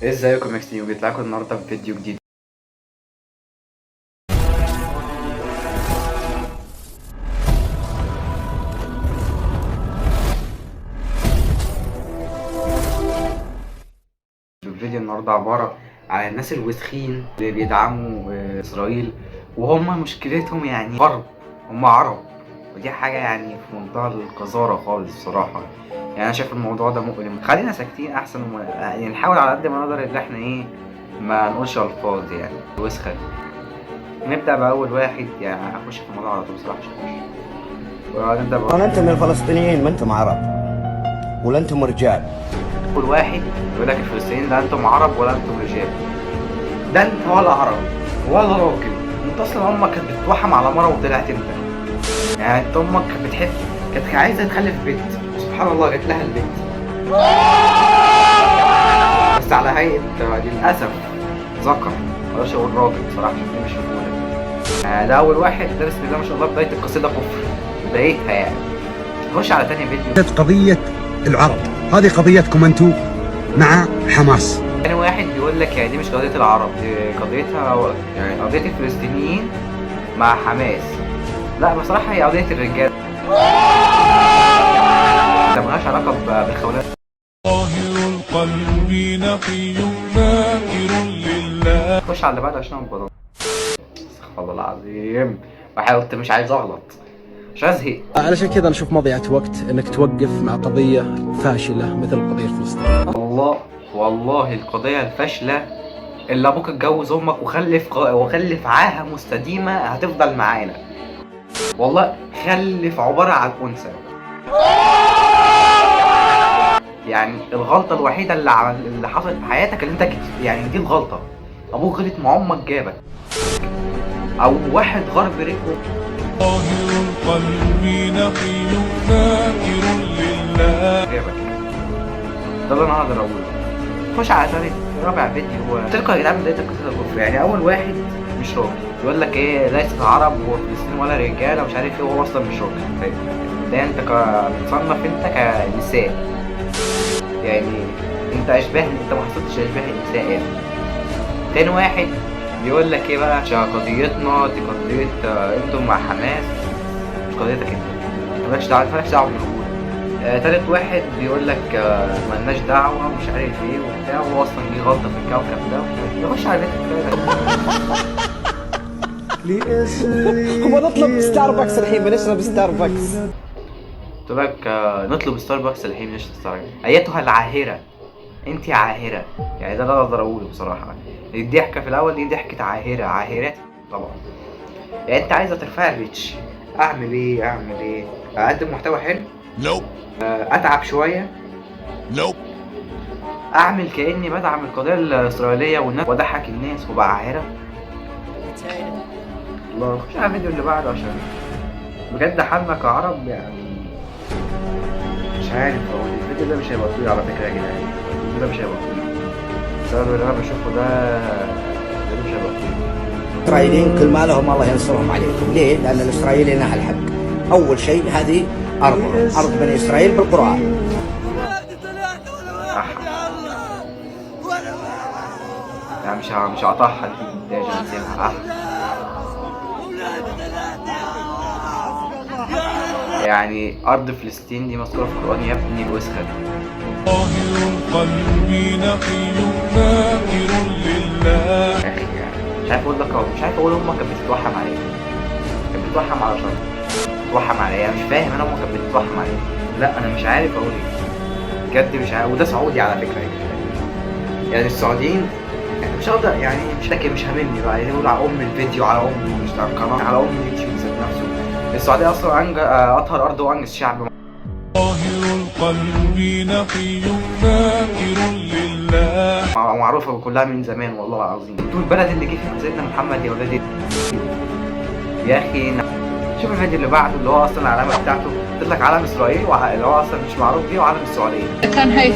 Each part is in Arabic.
ازيكم يا كستيو، جيت لكم النهارده بفيديو جديد. الفيديو النهارده عباره عن الناس الوسخين اللي بيدعموا اسرائيل، وهم مشكلتهم يعني غرب، هم عرب، ودي حاجه يعني في منتهى القذاره خالص بصراحه. يعني انا شايف الموضوع ده مؤلم. خلينا ساكتين احسن يعني نحاول على قد ما نقدر ان احنا ما نقولش الفاظ يعني وسخه. نبدا باول واحد، يعني اخش في الموضوع على طول بصراحه. أنا أنتم من الفلسطينيين، ما أنتم عرب ولا أنتم رجال. كل واحد يقول لك الفلسطينيين لا انتم عرب ولا انتم رجال. ده انت ولا عربي ولا راجل، انت اصلا امك كانت بتتوحم على مره وطلعت انت. يعني انت امك كانت بتحب، كانت عايزه تخلف بنت، سبحان الله جت لها البنت، بس على هيئه للاسف ذكر. مقدرش اقول راجل بصراحه عشان دي مش رجوله. ده اول واحد، ده بسم الله ما شاء الله بدايه القصيده كفر، بدايتها يعني. نخش على تاني فيديو. قضية العرب هذه قضيتكم انتم مع حماس. تاني واحد بيقول لك يعني دي مش قضية العرب، دي قضيتها يعني قضية الفلسطينيين مع حماس. لا بصراحة هي قضية الرجال، ده ملهاش علاقة بالخونات. طاهر القلب نقي ذاكر لله. خش على اللي بعده عشان أنا استغفر الله العظيم، وحاولت مش عايز أغلط مش أزهق. علشان كذا انا اشوف مضيعة وقت انك توقف مع قضية فاشلة مثل القضية الفلسطينية. والله القضية الفاشلة اللي أبوك اتجوز أمك وخلف عاهة مستديمة هتفضل معانا. والله خلف عبارة عن أنثى. يعني الغلطة الوحيدة اللي حصلت في حياتك اللي انت يعني دي الغلطة. ابوك غلط مع امك جابك، او واحد غرب ركبه. طاهر القلب نقي ذاكر لله. جابك، ده اللي انا هقدر اقوله. خش على رابع فيديو. قلت لكم يا جدعان بداية القصة الكفر. يعني اول واحد مش راجل، يقول لك ايه ليس عرب وفلسطين ولا رجاله ومش عارف ايه، وهو اصلا مش راجل. طيب ده انت بتصنف انت كنساء، يعني انت اشباه، انت ما حصلتش اشباه النساء يعني. تاني واحد بيقول لك ايه بقى، قضيتنا دي قضية انتم مع حماس، مش قضيتك انت، مالكش دعوة بالرجولة. تالت واحد بيقول لك مالناش دعوة ومش عارف ايه وبتاع، وهو اصلا دي غلطة في الكوكب ده. يخش على هو نطلب ستاربكس الحين، بنشرب ستاربكس. قلت لك نطلب ستاربكس الحين نشرب ستاربكس. ايتها العاهرة، انت عاهرة، يعني ده اللي اقدر اقوله بصراحة. الضحكة في الاول دي ضحكة عاهرات طبعا. يعني انت عايزة ترفع الريتش، اعمل ايه؟ اقدم محتوى حلو؟ اتعب شوية؟ اعمل كأني بدعم القضية الاسرائيلية والناس واضحك الناس وبقى عاهرة؟ الله. خش على الفيديو اللي بعده عشان بجد حالنا كعرب يعني مش عارف. هو الفيديو ده مش هيبقى طويل على فكرة يا جدعان، الفيديو ده مش هيبقى طويل بسبب اللي انا بشوفه ده مش هيبقى طويل. الإسرائيليين كل ما لهم الله ينصرهم عليكم. ليه؟ لأن الإسرائيليين أهل الحق. أول شيء هذه أرض بني إسرائيل بالقرآن. يعني مش هقطعها دي عشان اسيبها. يعني أرض فلسطين دي مذكورة في القرآن يا ابني الوسخة. طاهر القلب نقي ذاكر لله. يا أخي يعني مش عارف أقول لك أهو، مش عارف أقول أمك كانت بتتوحم على إيه؟ كانت بتتوحم على شرط، بتتوحم على إيه؟ أنا مش فاهم أنا أمك كانت بتتوحم على إيه؟ لا أنا مش عارف أقول إيه بجد، مش عارف. وده سعودي على فكرة يعني السعوديين يعني مش هقدر، يعني مش هاممني بقى يقول على أم الفيديو، على أم مش على القناة، على أم اليوتيوب ذات نفسه. السعودية أصلا أطهر أرض وأنجز شعب. طاهر القلب نقي ذاكر لله. معروفة كلها من زمان والله العظيم. انتوا البلد اللي جه فيها سيدنا محمد يا ولادي يا أخي. شوف الفيديو اللي بعده اللي هو أصلا العلامة بتاعته قلت لك علم إسرائيل، اللي هو أصلا مش معروف بيه، وعلم السعودية. كان هاي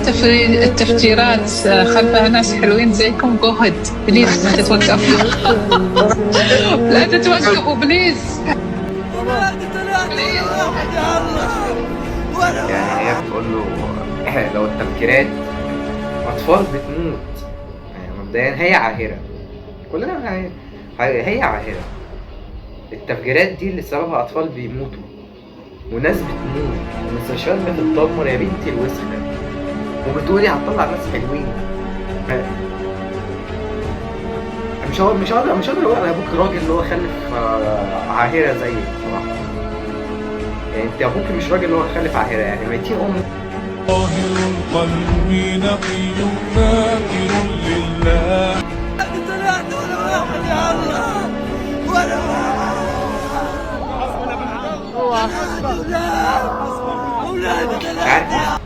التفجيرات خلفها ناس حلوين زيكم، جهد بليز لا تتوقفوا. لا تتوقفوا بليز. يعني هي بتقول له لو التفجيرات أطفال بتموت مبدئيا هي عاهرة، كلنا هي عاهرة. التفجيرات دي اللي سببها أطفال بيموتوا وناس بتموت ومستشفيات بتتدمر يا بنتي الوسخة، وبتقولي هتطلع ناس حلوين. مش هقدر اقول على ابوك راجل اللي هو خلف عاهرة زيك بصراحة. يعني انت ابوك مش راجل اللي هو خلف عاهرة، يعني ميتين طاهر القلب نقي ذاكر لله. عارف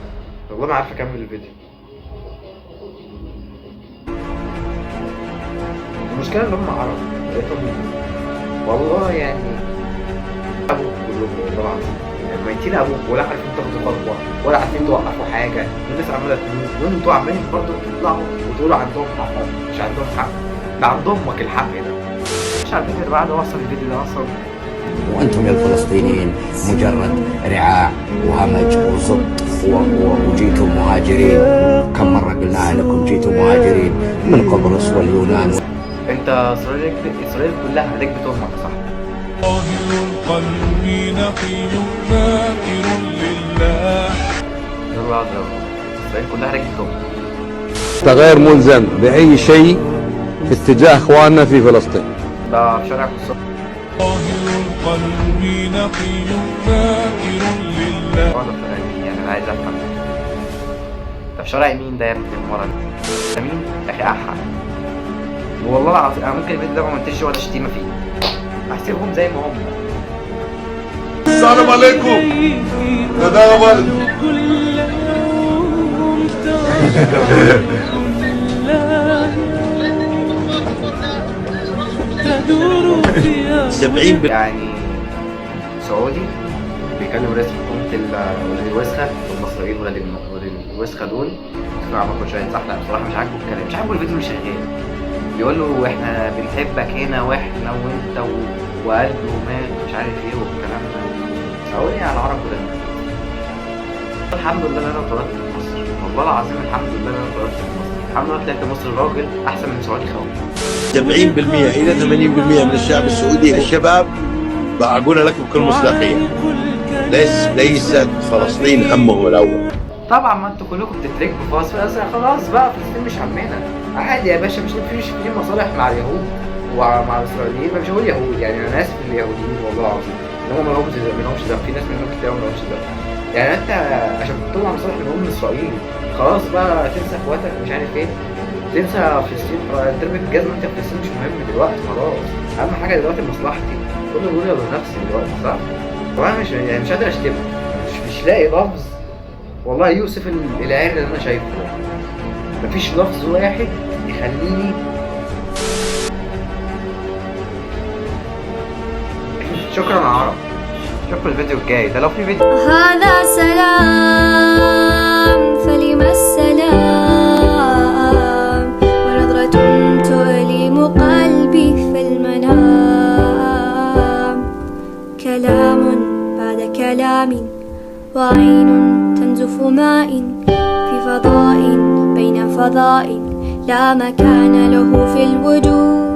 والله ما عارف اكمل الفيديو. المشكلة ان هم عرب لقيتهم والله يعني ابوك كلهم والله العظيم، يعني ميتين ابوك ولا عارفين تاخدوا خطوة ولا عارفين توقفوا حاجة، والناس عمالة تموت وانتوا عمالين برضه تطلعوا وتقولوا عندهم حق. مش عندهم حق، ده عند امك الحق ده. مش عارفين يا جماعة اوصل الفيديو ده اصلا. وأنتم يا الفلسطينيين مجرد رعاع وهمج وزط وجيتم مهاجرين. كم مرة قلناها لكم جيتم مهاجرين من قبرص واليونان. انت اسرائيل كلها ركبت امك صح؟ طاهر القلب نقي ذاكر لله. يلا اسرائيل كلها ركبت امك. انت غير ملزم بأي شيء في اتجاه اخواننا في فلسطين. ده في شارع القدس. طاهر القلب نقي ذاكر لله. ولا في شارع مين؟ يعني انا عايز افهم ده في شارع مين ده يا ابني المره دي؟ ده مين؟ يا اخي احا والله العظيم انا ممكن الفيديو ده ما منتجش ولا شتيمه فيه، احسبهم زي ما هم. السلام عليكم. تداول. يعني سعودي بيكلم رئيس حكومة ولاد الوسخة والمصريين ولاد الوسخة دول اسمعوا عمكم شوية صح؟ لا بصراحة مش عاجبه الكلام، مش عاجبه الفيديو اللي شغال. بيقول له احنا بنحبك هنا واحنا وانت وقلبه مات مش عارف ايه والكلام ده. سعودي على العرب كلنا. الحمد لله انا اتولدت في مصر، والله العظيم الحمد لله انا اتولدت في مصر. الحمد لله طلعت مصر راجل احسن من سعودي خالص. 70% الى 80% من الشعب السعودي الشباب بقول لكم بكل مصداقيه ليست فلسطين همهم الاول. طبعا ما انتوا كلكم بتتركبوا في فلسطين، خلاص بقى فلسطين مش همنا. عادي يا باشا، مش في مصالح مع اليهود ومع الاسرائيليين. مش هقول يهود يعني، انا اسف لليهوديين والله العظيم ان هم ما لهمش ذنب، في ناس منهم كتير ما لهمش ذنب. يعني انت عشان تطلع مصالح من اسرائيل خلاص بقى تنسى اخواتك مش عارف ايه، تنسى فلسطين، ترمي الجزمه انت فلسطين مش مهم دلوقتي خلاص. اهم حاجه دلوقتي مصلحتي، كله بيقول يلا نفسي دلوقتي صح؟ طبعا مش قادر اشتم، مش لاقي لفظ والله يوسف العير اللي انا شايفه. مفيش لفظ واحد يخليني. شكرا يا عرب، شوفوا الفيديو الجاي ده لو في فيديو. هذا سلام فلم السلام ونظرة تؤلم قلبي في المنام. كلام بعد كلام وعين تنزف ماء في فضاء بين فضاء لا مكان له في الوجود.